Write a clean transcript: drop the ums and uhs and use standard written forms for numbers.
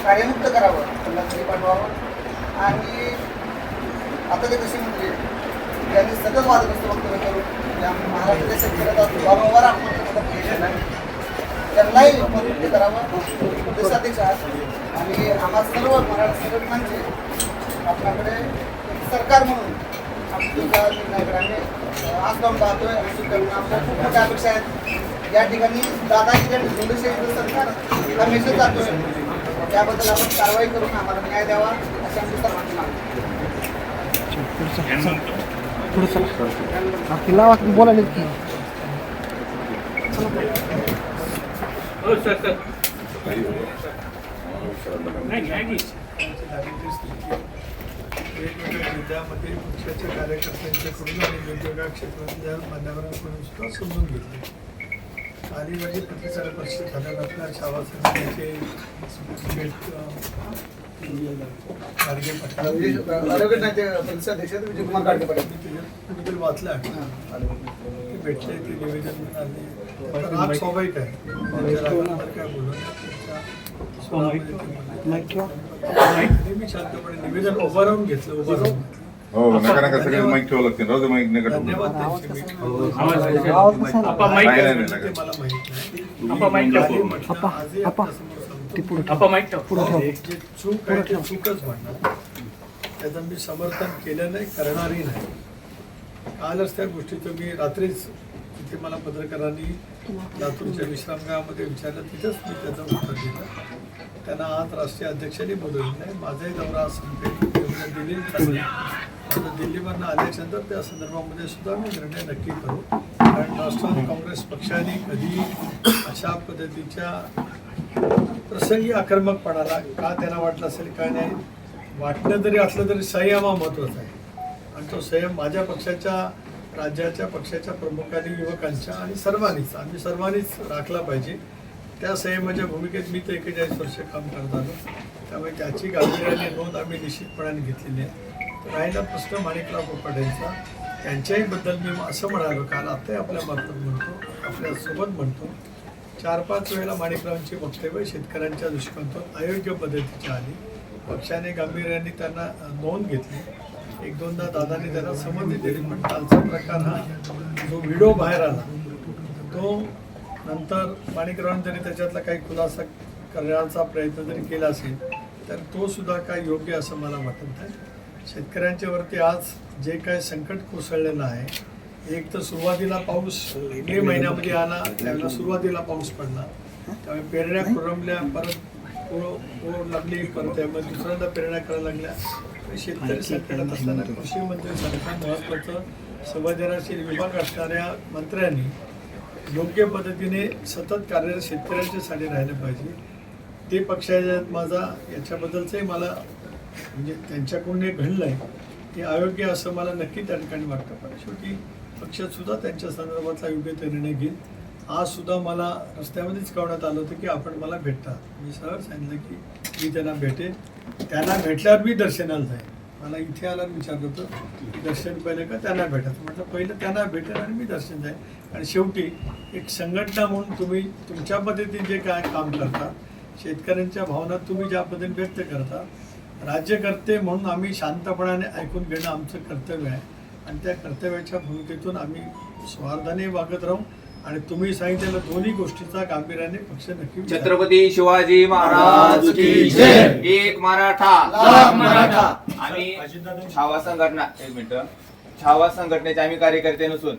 कार्यमुक्त करावं, त्यांना घरी पाठवावं. आणि आता ते कशी म्हणजे त्यांनी सतत वादग्रस्त वक्तव्य करून या महाराष्ट्राच्या शेतकऱ्याचा वारंवार आत्महत्या केलेलं आहे. त्यांनाही मदत करावं. देशाध्यक्ष आहात आणि आम्हा सर्व मराठी संघटनांचे आपल्याकडे सरकार म्हणून आमच्या निर्णयाकडे आज जाऊन पाहतोय. आमच्या खूप मोठ्या अपेक्षा आहेत. या ठिकाणी दादागिरी झोंडशेचं सरकार हा मेसेज जातोय. त्याबद्दल आपण कारवाई करून आम्हाला न्याय द्यावा अशी आमची सर्वांची मागणी. बोलायला वेगवेगळ्या जिल्ह्यामध्ये पक्षाच्या कार्यकर्त्यांच्याकडून आणि वेगवेगळ्या क्षेत्रातल्या मान्यवरांकडून सुद्धा समजून घेतले. अलिबाग प्रतिसाद परिषद झाल्यानंतर शावासाहेबांचे वाचलं आहे ते भेटले, ते निवेदन मिळाले. राग स्वाभाविक आहे, काय बोलू मी शांतपणे निवेदन उभं राहून घेतलं. उभं राहून माईक ठेवावं लागते. धन्यवाद. चूक आहे ते चूकच म्हणणार, त्याचं मी समर्थन केलं नाही, करणारही नाही. कालच त्या गोष्टीचं मी रात्रीच तिथे मला पत्रकारांनी लातूरच्या विश्रामगृहामध्ये विचारलं, तिथंच मी त्याचं उत्तर दिलं. त्यांना आज राष्ट्रीय अध्यक्षांनी बोलवलं नाही. माझाही दौरा आज संपेल, दिल्लीवरनं आल्याच्यानंतर त्या संदर्भामध्ये सुद्धा मी निर्णय नक्की करू. कारण राष्ट्रवादी काँग्रेस पक्षाने कधी अशा पद्धतीच्या प्रसंगी आक्रमकपणाला का त्यांना वाटलं असेल काय नाही, वाटणं जरी असलं तरी संयम हा महत्त्वाचा आहे. आणि तो संयम माझ्या पक्षाच्या, राज्याच्या पक्षाच्या प्रमुखांनी, युवकांच्या आणि आम्ही सर्वांनीच राखला पाहिजे. त्या संयमाच्या भूमिकेत मी तर 41 वर्ष काम करत आलो. त्यामुळे त्याची गांभीर्याने नोंद आम्ही निश्चितपणाने घेतलेली आहे. राहिला प्रश्न माणिकराव कोकाटेंचा, त्यांच्याही बद्दल मी असं म्हणालो काल, आताही आपल्या मार्फत म्हणतो, आपल्यासोबत म्हणतो, 4-5 वेळेला माणिकरावांची वक्तव्य शेतकऱ्यांच्या दृष्टिकोनातून अयोग्य पद्धतीची आली. पक्षाने गांभीर्याने त्यांना नोंद घेतली. 1-2दा दादांनी त्यांना समज दिली. पण कालचा प्रकार हा जो व्हिडिओ बाहेर आला तो नंतर माणिकरावांनी जरी त्याच्यातला काही खुलासा करण्याचा प्रयत्न जरी केला असेल तर तो सुद्धा काय योग्य असं मला वाटत नाही. शेतकऱ्यांच्या वरती आज जे काय संकट कोसळलेलं आहे, एक तर सुरुवातीला पाऊस मे महिन्यामध्ये आला, त्यावेळेला सुरुवातीला पाऊस पडला, त्यामुळे पेरण्या खुरमल्या, परत ओढ लागली, परत त्यामध्ये दुसऱ्यांदा पेरण्या करायला लागल्या. शेतकरी संकटात असताना कृषी मंत्र्यांसारखा महत्त्वाचं संवेदनशील विभाग असणाऱ्या मंत्र्यांनी योग्य पद्धतीने सतत कार्यरत शेतकऱ्यांच्यासाठी राहिलं पाहिजे. ते पक्षाच्या माझा याच्याबद्दलचंही मला म्हणजे त्यांच्याकडून हे घडलं आहे हे अयोग्य असं मला नक्की त्या ठिकाणी वाटतं. पण शेवटी पक्षातसुद्धा त्यांच्या संदर्भातला योग्य ते निर्णय घेईल. आजसुद्धा मला रस्त्यामध्येच कळवण्यात आलं होतं की आपण मला भेटता. मी सरळ सांगितलं की मी त्यांना भेटेन. त्यांना भेटल्यावर मी दर्शनाला जाईल. मला इथे आल्यावर विचारलं होतं की दर्शन पहिलं का त्यांना भेटायचं. म्हटलं पहिलं त्यांना भेटेल आणि मी दर्शन जाईल. आणि शेवटी एक संघटना म्हणून तुम्ही तुमच्या पद्धतीने जे काय काम करता, शेतकऱ्यांच्या भावना तुम्ही ज्या पद्धतीने व्यक्त करता, राज्यकर्ते म्हणून आम्ही शांतपणाने ऐकून घेणं आमचं कर्तव्य आहे. आणि त्या कर्तव्याच्या भूमिकेतून आम्ही स्वार्थाने वागत राहू. आणि तुम्ही सांगितलेल्या दोन्ही गोष्टीचा गांभीर्याने पक्ष नक्की. छत्रपती शिवाजी महाराज की जय. एक मराठा लाख मराठा. आम्ही छावा संघटना, एक मिनिट, छावा संघटनेचे आम्ही कार्यकर्ते नसून